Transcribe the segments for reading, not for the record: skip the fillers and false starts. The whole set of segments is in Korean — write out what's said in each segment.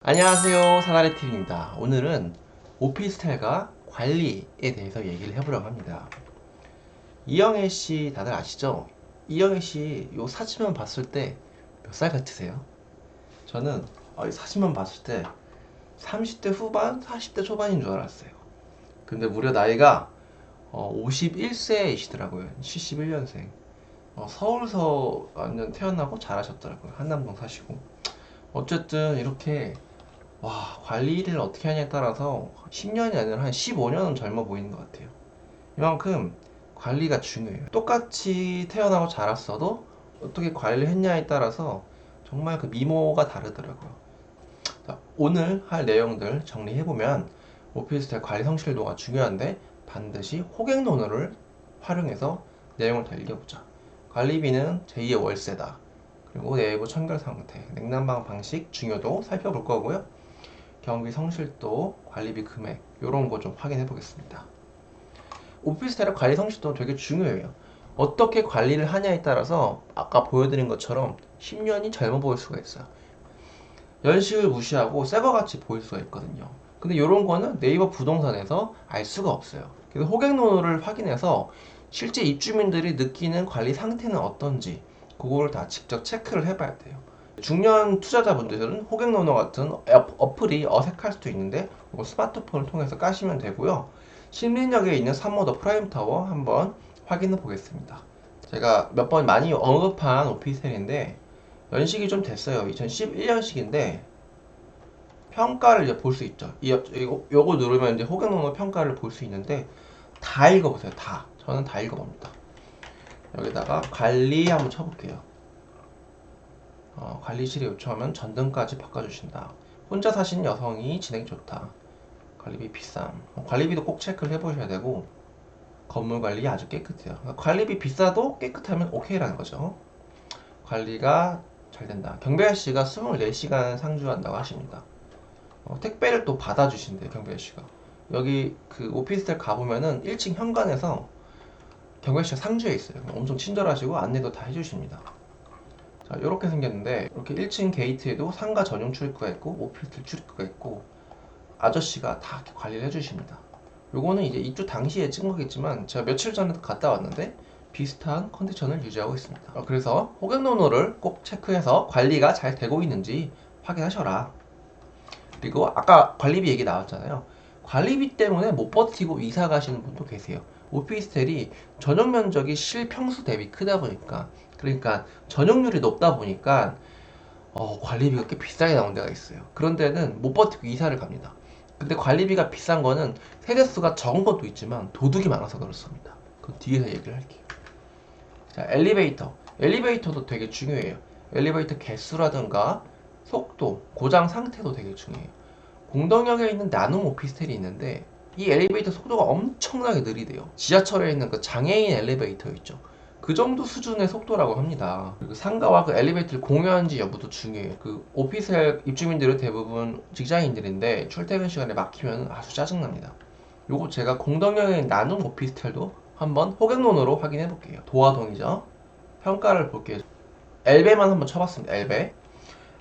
안녕하세요, 사나리TV입니다. 오늘은 오피스텔과 관리에 대해서 얘기를 해보려고 합니다. 이영애 씨 다들 아시죠? 이영애 씨 요 사진만 봤을 때 몇 살 같으세요? 저는 이 사진만 봤을 때 30대 후반, 40대 초반인 줄 알았어요. 근데 무려 나이가 51세이시더라고요. 71년생. 서울서 완전 태어나고 자라셨더라고요. 한남동 사시고. 어쨌든 이렇게 관리를 어떻게 하냐에 따라서 10년이 아니라 한 15년은 젊어 보이는 것 같아요. 이만큼 관리가 중요해요. 똑같이 태어나고 자랐어도 어떻게 관리를 했냐에 따라서 정말 그 미모가 다르더라고요. 자, 오늘 할 내용들 정리해보면 오피스텔 관리 성실도가 중요한데 반드시 호갱노노를 활용해서 내용을 더 읽어보자. 관리비는 제2의 월세다. 그리고 내부 청결 상태, 냉난방 방식 중요도 살펴볼 거고요. 경비 성실도, 관리비 금액 이런 거 좀 확인해 보겠습니다. 오피스텔의 관리 성실도 되게 중요해요. 어떻게 관리를 하냐에 따라서 아까 보여드린 것처럼 10년이 젊어 보일 수가 있어요. 연식을 무시하고 새거 같이 보일 수가 있거든요. 근데 이런 거는 네이버 부동산에서 알 수가 없어요. 그래서 호갱노노를 확인해서 실제 입주민들이 느끼는 관리 상태는 어떤지 그거를 다 직접 체크를 해봐야 돼요. 중년 투자자분들은 호갱노노 같은 어플이 어색할 수도 있는데 이거 스마트폰을 통해서 까시면 되고요. 신림역에 있는 삼모더 프라임타워 한번 확인해 보겠습니다. 제가 몇 번 많이 언급한 오피스텔인데 연식이 좀 됐어요. 2011년식인데 평가를 이제 볼 수 있죠. 요거 누르면 이제 호갱노노 평가를 볼 수 있는데 다 읽어보세요. 다. 저는 다 읽어봅니다. 여기다가 관리 한번 쳐볼게요. 관리실에 요청하면 전등까지 바꿔주신다. 혼자 사신 여성이 진행 좋다. 관리비 비쌈. 관리비도 꼭 체크를 해보셔야 되고 건물 관리 아주 깨끗해요. 관리비 비싸도 깨끗하면 오케이라는 거죠. 관리가 잘 된다. 경배 씨가 24시간 상주한다고 하십니다. 택배를 또 받아주신대요. 경배 씨가. 여기 그 오피스텔 가보면은 1층 현관에서 경배 씨가 상주해 있어요. 엄청 친절하시고 안내도 다 해주십니다. 자, 이렇게 생겼는데 이렇게 1층 게이트에도 상가 전용 출입구가 있고 오피스텔 출입구가 있고 아저씨가 다 이렇게 관리를 해주십니다. 요거는 이제 입주 당시에 찍은 거겠지만 제가 며칠 전에 갔다 왔는데 비슷한 컨디션을 유지하고 있습니다. 그래서 호갱노노를 꼭 체크해서 관리가 잘 되고 있는지 확인하셔라. 그리고 아까 관리비 얘기 나왔잖아요. 관리비 때문에 못 버티고 이사 가시는 분도 계세요. 오피스텔이 전용 면적이 실평수 대비 크다 보니까, 그러니까 전용률이 높다 보니까 관리비가 꽤 비싸게 나온 데가 있어요. 그런 데는 못 버티고 이사를 갑니다. 근데 관리비가 비싼 거는 세대수가 적은 것도 있지만 도둑이 많아서 그렇습니다. 그 뒤에서 얘기를 할게요. 자, 엘리베이터. 엘리베이터도 되게 중요해요. 엘리베이터 개수라든가 속도, 고장 상태도 되게 중요해요. 공덕역에 있는 나눔 오피스텔이 있는데 이 엘리베이터 속도가 엄청나게 느리대요. 지하철에 있는 그 장애인 엘리베이터 있죠. 그 정도 수준의 속도라고 합니다. 그리고 상가와 그 엘리베이터를 공유하는지 여부도 중요해요. 그 오피스텔 입주민들은 대부분 직장인들인데 출퇴근 시간에 막히면 아주 짜증납니다. 요거 제가 공덕역에 있는 나눔 오피스텔도 한번 호갱론으로 확인해 볼게요. 도화동이죠. 평가를 볼게요. 엘베만 한번 쳐봤습니다. 엘베.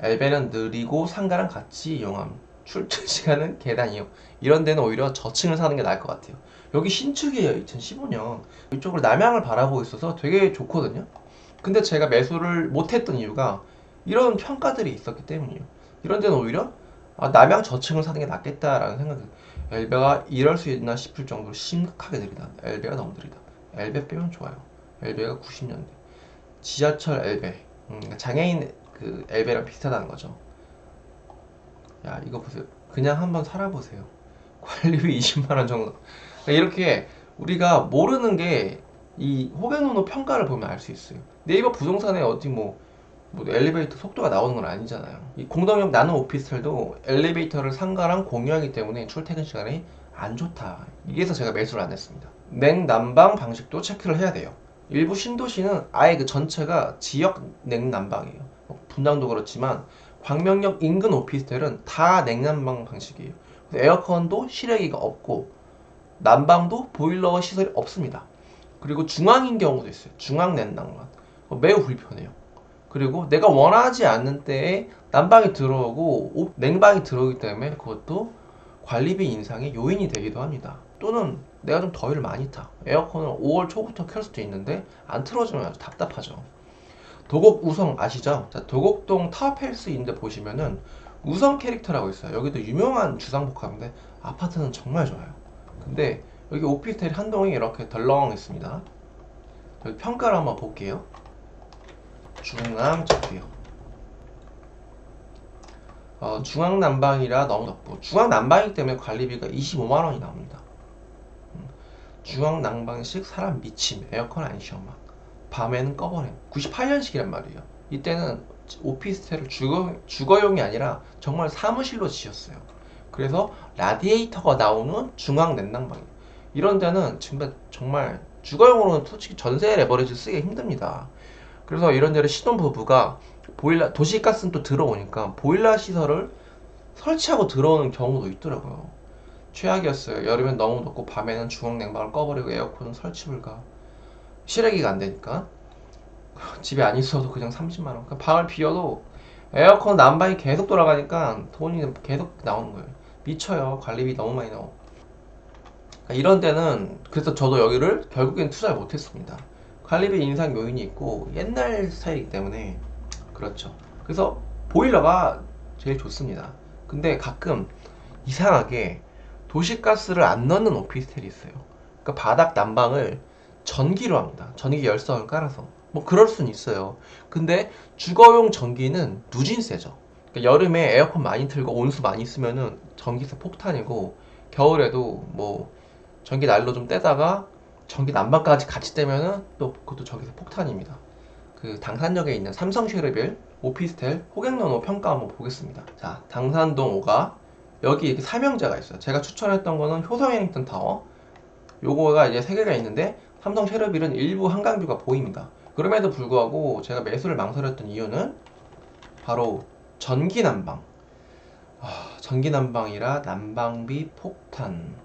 엘베는 느리고 상가랑 같이 이용함. 출퇴 시간은 계단이요. 이런 데는 오히려 저층을 사는 게 나을 것 같아요. 여기 신축이에요. 2015년. 이쪽을 남향을 바라보고 있어서 되게 좋거든요. 근데 제가 매수를 못했던 이유가 이런 평가들이 있었기 때문이에요. 이런 데는 오히려 남향 저층을 사는 게 낫겠다라는 생각이. 엘베가 이럴 수 있나 싶을 정도로 심각하게 느리다. 엘베가 너무 느리다. 엘베 빼면 좋아요. 엘베가 90년대. 지하철 엘베. 장애인 그 엘베랑 비슷하다는 거죠. 야, 이거 보세요. 그냥 한번 살아보세요. 관리비 20만원 정도. 그러니까 이렇게 우리가 모르는 게 이 호갱노노 평가를 보면 알 수 있어요. 네이버 부동산에 어디 뭐 엘리베이터 속도가 나오는 건 아니잖아요. 이 공동역 나눔 오피스텔도 엘리베이터를 상가랑 공유하기 때문에 출퇴근 시간이 안 좋다. 이래서 제가 매수를 안 했습니다. 냉난방 방식도 체크를 해야 돼요. 일부 신도시는 아예 그 전체가 지역 냉난방이에요. 분당도 그렇지만 광명역 인근 오피스텔은 다 냉난방 방식이에요. 에어컨도 실외기가 없고 난방도 보일러 시설이 없습니다. 그리고 중앙인 경우도 있어요. 중앙 냉난방 매우 불편해요. 그리고 내가 원하지 않는 때에 난방이 들어오고 냉방이 들어오기 때문에 그것도 관리비 인상의 요인이 되기도 합니다. 또는 내가 좀 더위를 많이 타. 에어컨을 5월 초부터 켤 수도 있는데 안 틀어주면 아주 답답하죠. 도곡 우성 아시죠? 자, 도곡동 타워팰리스 있는데 보시면은 우성 캐릭터라고 있어요. 여기도 유명한 주상복합인데 아파트는 정말 좋아요. 근데 여기 오피스텔이 한 동이 이렇게 덜렁 있습니다. 여기 평가를 한번 볼게요. 중앙 적게요. 중앙 난방이라 너무 덥고 중앙 난방이기 때문에 관리비가 25만 원이 나옵니다. 중앙 난방식 사람 미침 에어컨 안 시험 막 밤에는 꺼버림 98년식이란 말이에요. 이때는 오피스텔을 주거용이 아니라 정말 사무실로 지었어요. 그래서 라디에이터가 나오는 중앙 냉난방이에요. 이런 데는 정말 주거용으로는 솔직히 전세 레버리지 쓰기 힘듭니다. 그래서 이런 데를 신혼부부가 보일러, 도시가스는 또 들어오니까 보일러 시설을 설치하고 들어오는 경우도 있더라고요. 최악이었어요. 여름엔 너무 덥고 밤에는 중앙 냉방을 꺼버리고 에어컨은 설치 불가. 실외기가 안 되니까 집에 안 있어도 그냥 30만 원. 그러니까 방을 비워도 에어컨 난방이 계속 돌아가니까 돈이 계속 나오는 거예요. 미쳐요. 관리비 너무 많이 나오고. 그러니까 이런 데는 그래서 저도 여기를 결국엔 투자를 못했습니다. 관리비 인상 요인이 있고 옛날 스타일이기 때문에 그렇죠. 그래서 보일러가 제일 좋습니다. 근데 가끔 이상하게 도시가스를 안 넣는 오피스텔이 있어요. 그러니까 바닥 난방을 전기로 합니다. 전기 열선을 깔아서. 뭐 그럴 순 있어요. 근데 주거용 전기는 누진세죠. 그러니까 여름에 에어컨 많이 틀고 온수 많이 쓰면은 전기세 폭탄이고 겨울에도 뭐 전기 난로 좀 떼다가 전기 난방까지 같이 떼면은 또 그것도 전기세 폭탄입니다. 그 당산역에 있는 삼성 쉐르빌 오피스텔 호갱노노 평가 한번 보겠습니다. 자, 당산동 5가 여기 이렇게 삼형제가 있어요. 제가 추천했던 거는 효성 해링턴 타워. 요거가 이제 세 개가 있는데 삼성 쉐르빌은 일부 한강뷰가 보입니다. 그럼에도 불구하고 제가 매수를 망설였던 이유는 바로 전기 난방. 전기 난방이라 난방비 폭탄.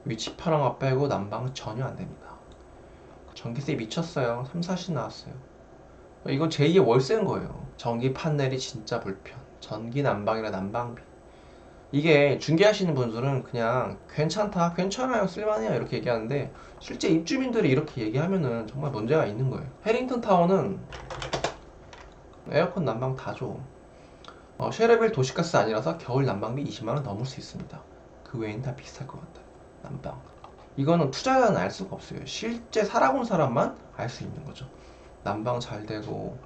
위치 편함화 빼고 난방 전혀 안 됩니다. 전기세 미쳤어요. 3, 4씩 나왔어요. 이건 제2의 월세인 거예요. 전기 판넬이 진짜 불편. 전기 난방이라 난방비. 이게 중개하시는 분들은 그냥 괜찮다, 괜찮아요, 쓸만해요 이렇게 얘기하는데 실제 입주민들이 이렇게 얘기하면은 정말 문제가 있는 거예요. 해링턴 타워는 에어컨 난방 다 줘. 쉐레빌 도시가스 아니라서 겨울 난방비 20만원 넘을 수 있습니다. 그 외엔 다 비쌀 것 같아요. 난방. 이거는 투자자는 알 수가 없어요. 실제 살아본 사람만 알 수 있는 거죠. 난방 잘 되고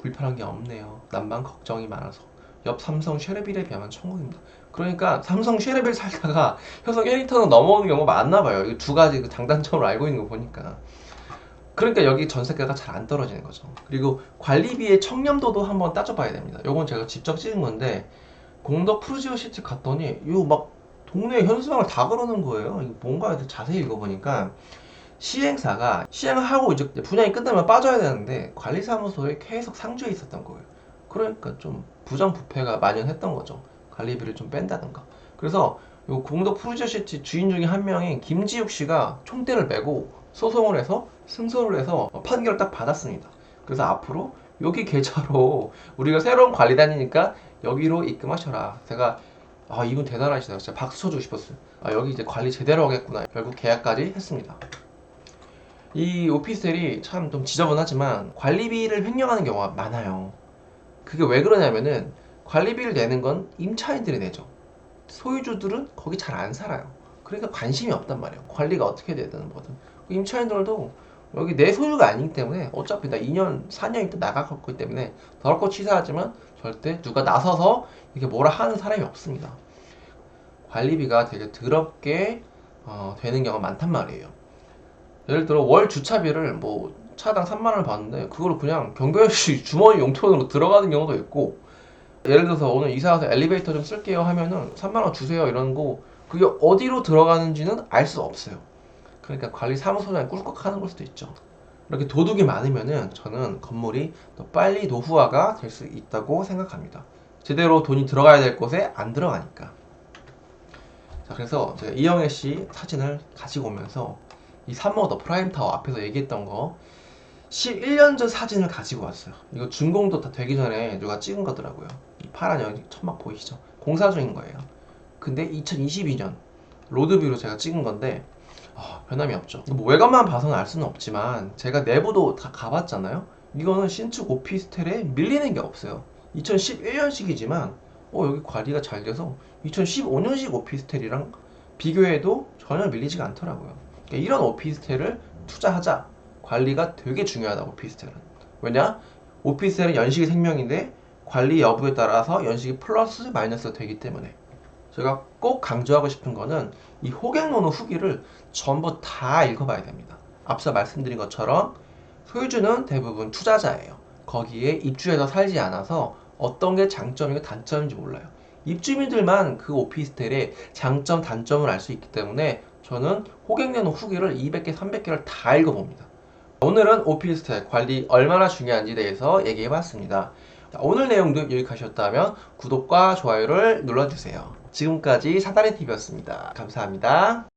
불편한 게 없네요. 난방 걱정이 많아서. 옆 삼성 쉐레빌에 비하면 천국입니다. 그러니까 삼성 쉐레빌 살다가 효성 해링턴으로 넘어오는 경우가 많나봐요. 이 두 가지 그 장단점을 알고 있는 거 보니까. 그러니까 여기 전세가가 잘 안 떨어지는 거죠. 그리고 관리비의 청렴도도 한번 따져봐야 됩니다. 요건 제가 직접 찍은 건데 공덕 푸르지오 시티 갔더니 이거 막 동네 현수막을 다 걸어놓은 거예요. 이거 뭔가 자세히 읽어보니까 시행사가 시행하고 이제 분양이 끝나면 빠져야 되는데 관리사무소에 계속 상주해 있었던 거예요. 그러니까 좀 부정부패가 만연했던 거죠. 관리비를 좀 뺀다든가. 그래서 요 공덕 푸르지오시티 주인 중에 한 명인 김지욱 씨가 총대를 메고 소송을 해서 승소를 해서 판결을 딱 받았습니다. 그래서 앞으로 여기 계좌로 우리가 새로운 관리단이니까 여기로 입금하셔라. 제가 이분 대단하시다. 진짜 박수 쳐주고 싶었어요. 여기 이제 관리 제대로 하겠구나. 결국 계약까지 했습니다. 이 오피스텔이 참 좀 지저분하지만 관리비를 횡령하는 경우가 많아요. 그게 왜 그러냐면은 관리비를 내는 건 임차인들이 내죠. 소유주들은 거기 잘 안 살아요. 그러니까 관심이 없단 말이에요. 관리가 어떻게 되든 뭐든. 임차인들도 여기 내 소유가 아니기 때문에 어차피 나 2년, 4년 있다 나가겠기 때문에 더럽고 치사하지만 절대 누가 나서서 이렇게 뭐라 하는 사람이 없습니다. 관리비가 되게 더럽게 되는 경우가 많단 말이에요. 예를 들어 월 주차비를 뭐 차당 3만원을 받는데 그걸 그냥 경비아저씨 주머니 용돈으로 들어가는 경우도 있고 예를 들어서 오늘 이사가서 엘리베이터 좀 쓸게요 하면은 3만원 주세요 이러는 거 그게 어디로 들어가는지는 알 수 없어요. 그러니까 관리 사무소장이 꿀꺽하는 걸 수도 있죠. 이렇게 도둑이 많으면은 저는 건물이 더 빨리 노후화가 될 수 있다고 생각합니다. 제대로 돈이 들어가야 될 곳에 안 들어가니까. 자, 그래서 제가 이영애 씨 사진을 가지고 오면서 이 삼모더 프라임 타워 앞에서 얘기했던 거 11년 전 사진을 가지고 왔어요. 이거 준공도 다 되기 전에 누가 찍은 거더라고요. 이 파란 여기 천막 보이시죠? 공사 중인 거예요. 근데 2022년 로드뷰로 제가 찍은 건데 변함이 없죠. 뭐 외관만 봐서는 알 수는 없지만 제가 내부도 다 가봤잖아요. 이거는 신축 오피스텔에 밀리는 게 없어요. 2011년식이지만 여기 관리가 잘 돼서 2015년식 오피스텔이랑 비교해도 전혀 밀리지가 않더라고요. 그러니까 이런 오피스텔을 투자하자. 관리가 되게 중요하다, 오피스텔은. 왜냐? 오피스텔은 연식이 생명인데 관리 여부에 따라서 연식이 플러스 마이너스가 되기 때문에. 제가 꼭 강조하고 싶은 거는 이 호갱노노 후기를 전부 다 읽어봐야 됩니다. 앞서 말씀드린 것처럼 소유주는 대부분 투자자예요. 거기에 입주해서 살지 않아서 어떤 게 장점이고 단점인지 몰라요. 입주민들만 그 오피스텔의 장점, 단점을 알 수 있기 때문에 저는 호갱노노 후기를 200개, 300개를 다 읽어봅니다. 오늘은 오피스텔 관리 얼마나 중요한지에 대해서 얘기해봤습니다. 오늘 내용도 유익하셨다면 구독과 좋아요를 눌러주세요. 지금까지 사다리TV였습니다. 감사합니다.